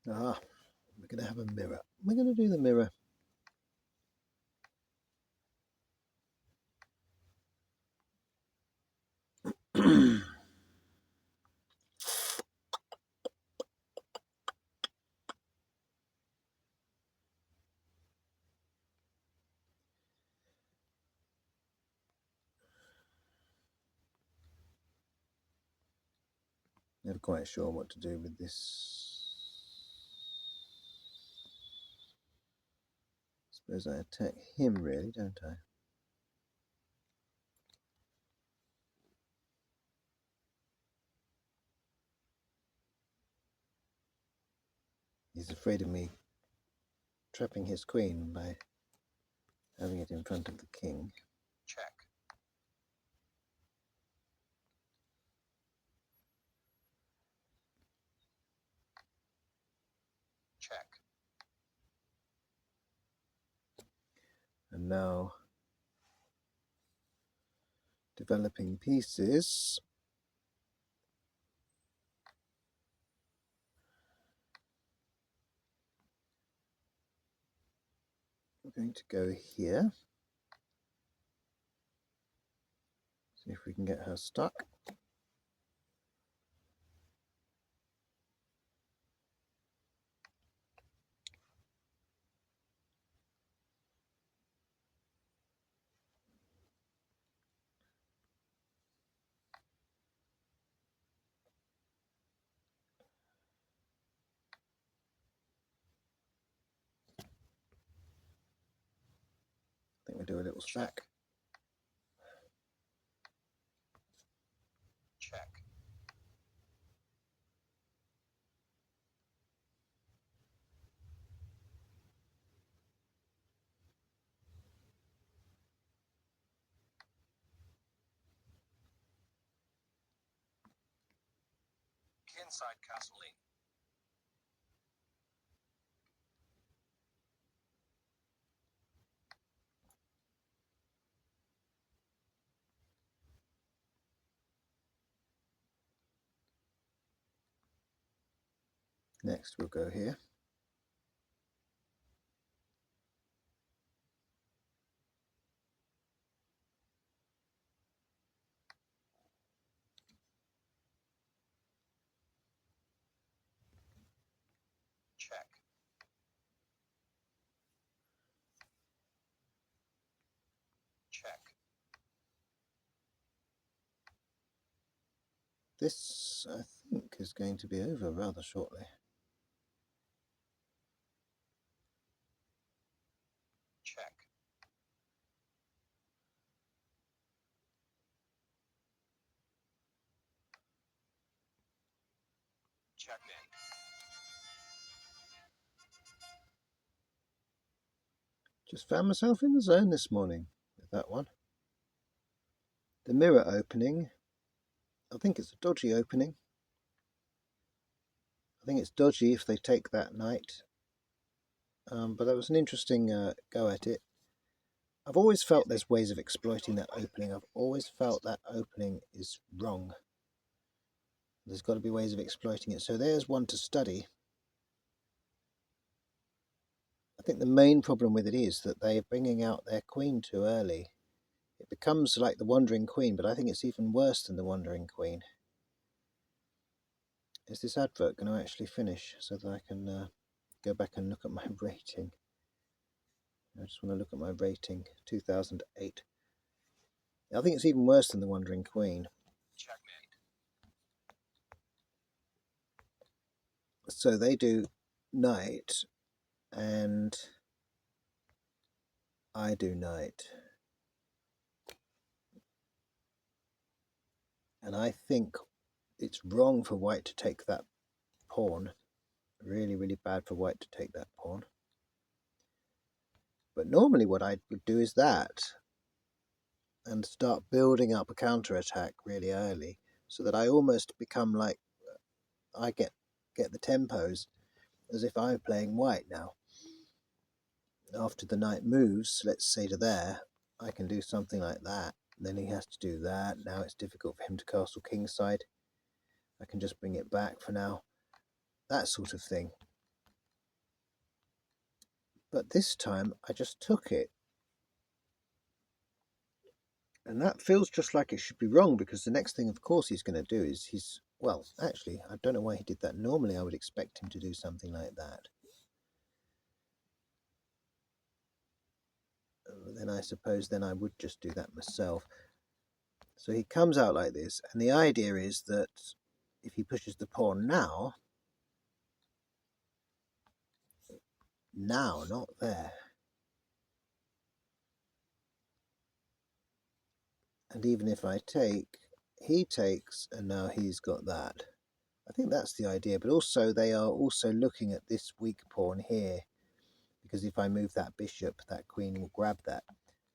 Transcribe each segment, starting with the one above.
Ah, we're going to have a mirror. We're going to do the mirror. Never quite sure what to do with this. Suppose I attack him really, don't I? He's afraid of me trapping his queen by having it in front of the king. Check. Check. And now developing pieces. We're going to go here. See if we can get her stuck. I think we'll do a little stack. Check. Inside Castle Inn. Next we'll go here. Check. Check. This, I think, is going to be over rather shortly. Check. Checkmate. Just found myself in the zone this morning with that one. The mirror opening, I think it's a dodgy opening. I think it's dodgy if they take that knight. But that was an interesting go at it. I've always felt there's ways of exploiting that opening. I've always felt that opening is wrong. There's got to be ways of exploiting it. So there's one to study. I think the main problem with it is that they're bringing out their queen too early. It becomes like the Wandering Queen, but I think it's even worse than the Wandering Queen. Is this advert going to actually finish so that I can go back and look at my rating? I just want to look at my rating, 2008. I think it's even worse than the Wandering Queen. Checkmate. So they do knight, and I do knight. And I think it's wrong for white to take that pawn. Really, really bad for white to take that pawn. But normally what I would do is that, and start building up a counter-attack really early, so that I almost become like, I get the tempos as if I'm playing white now. After the knight moves, let's say to there, I can do something like that. Then he has to do that. Now it's difficult for him to castle kingside. I can just bring it back for now. That sort of thing. But this time I just took it. And that feels just like it should be wrong, because the next thing, of course, he's going to do is well, actually, I don't know why he did that. Normally, I would expect him to do something like that. Then I suppose then I would just do that myself. So he comes out like this, and the idea is that if he pushes the pawn now, not there. And even if I take, he takes, and now he's got that. I think that's the idea, but also they are also looking at this weak pawn here, because if I move that bishop, that queen will grab that.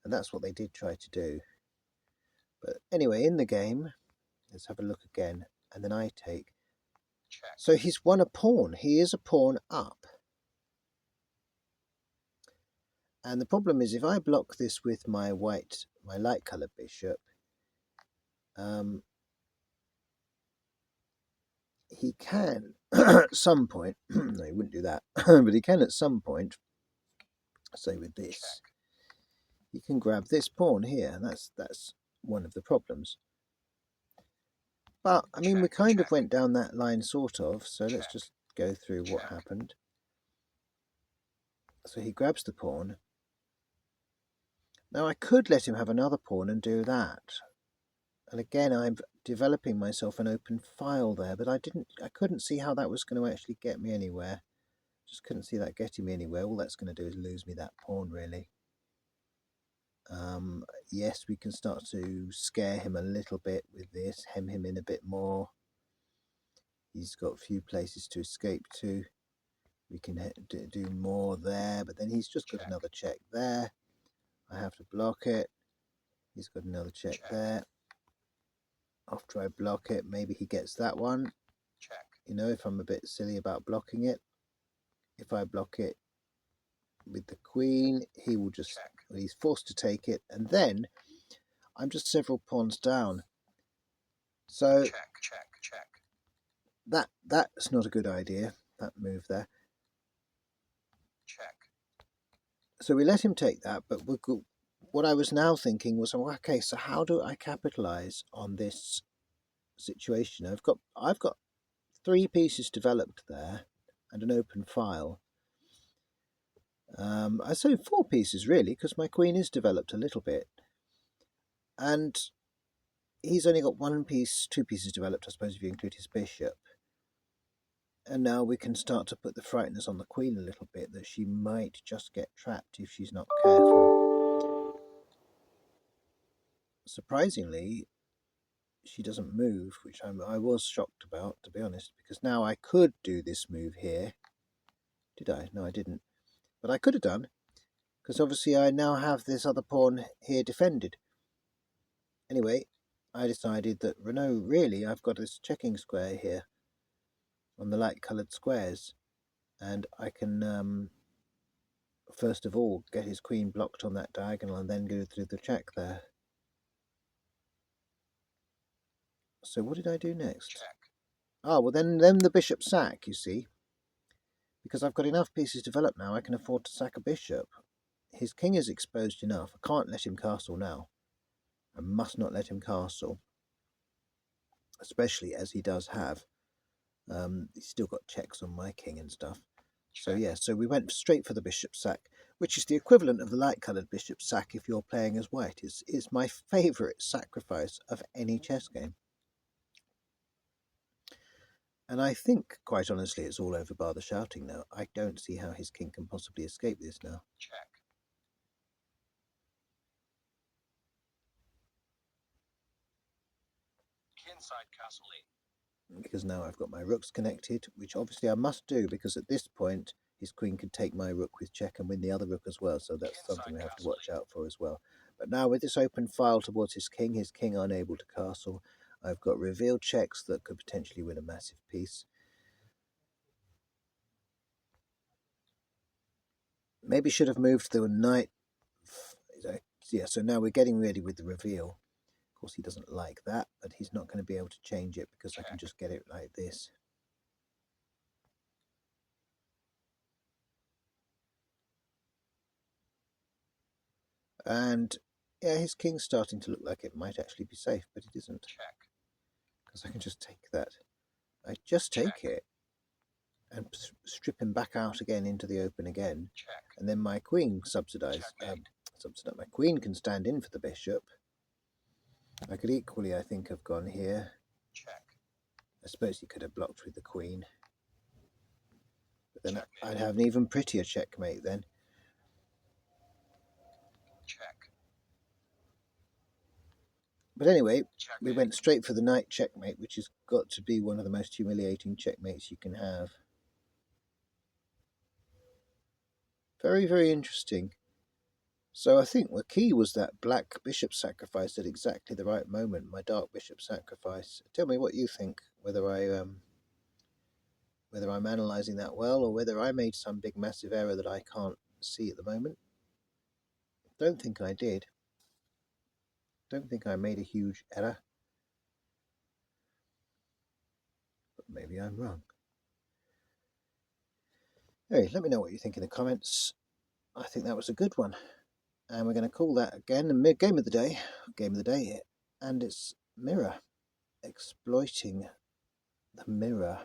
And that's what they did try to do. But anyway, in the game, let's have a look again, and then I take. Check. So he's won a pawn. He is a pawn up. And the problem is, if I block this with my light coloured bishop, he can at some point, no, he wouldn't do that, but he can at some point, say with this, Check. he can grab this pawn here, and that's one of the problems. But, I mean, we kind of went down that line, sort of, so let's just go through what happened. So he grabs the pawn. Now, I could let him have another pawn and do that. And again, I'm developing myself an open file there, but I couldn't see how that was going to actually get me anywhere. Just couldn't see that getting me anywhere. All that's going to do is lose me that pawn, really. Yes, we can start to scare him a little bit with this, hem him in a bit more. He's got a few places to escape to. We can do more there, but then he's just got another check there. I have to block it. He's got another check there. After I block it, maybe he gets that one. Check. You know, if I'm a bit silly about blocking it. If I block it with the queen, he will just, he's forced to take it, and then I'm just several pawns down. So that's not a good idea, that move there. Check. So we let him take that, but what I was now thinking was, okay, so how do I capitalize on this situation? I've got 3 pieces developed there and an open file. I say 4 pieces really, because my queen is developed a little bit, and he's only got 2 pieces developed, I suppose, if you include his bishop. And now we can start to put the frighteners on the queen a little bit, that she might just get trapped if she's not careful. Surprisingly, she doesn't move, which I was shocked about, to be honest, because now I could do this move here. Did I? No, I didn't. But I could have done, because obviously I now have this other pawn here defended. Anyway, I decided that, no, really, I've got this checking square here on the light coloured squares, and I can first of all get his queen blocked on that diagonal and then go through the check there. So what did I do next? Check. Ah, well then the bishop sack, you see. Because I've got enough pieces developed now, I can afford to sack a bishop. His king is exposed enough. I can't let him castle now. I must not let him castle. Especially as he does have. He's still got checks on my king and stuff. So yeah, so we went straight for the bishop sack, which is the equivalent of the light-coloured bishop sack if you're playing as white. It's my favourite sacrifice of any chess game. And I think, quite honestly, it's all over bar the shouting now. I don't see how his king can possibly escape this now. Check. Kingside Castle E. Because now I've got my rooks connected, which obviously I must do, because at this point his queen could take my rook with check and win the other rook as well, so that's something we have to watch out for as well. But now with this open file towards his king unable to castle, I've got revealed checks that could potentially win a massive piece. Maybe should have moved the knight. Yeah, so now we're getting ready with the reveal. Of course, he doesn't like that, but he's not going to be able to change it because I can just get it like this. And yeah, his king's starting to look like it might actually be safe, but it isn't. Check. Because I can just take that. I just take Check. it and strip him back out again into the open again. Check. And then my queen my queen can stand in for the bishop. I could equally, I think, have gone here. Check. I suppose he could have blocked with the queen. But then Checkmate. I'd have an even prettier checkmate then. Check. But anyway, Checkmate. we went straight for the knight checkmate, which has got to be one of the most humiliating checkmates you can have. Very, very interesting. So I think the key was that black bishop sacrifice at exactly the right moment, my dark bishop sacrifice. Tell me what you think, whether I'm analysing that well or whether I made some big massive error that I can't see at the moment. Don't think I did. Don't think I made a huge error. But maybe I'm wrong. Hey, let me know what you think in the comments. I think that was a good one. And we're going to call that again the game of the day, and it's mirror, exploiting the mirror.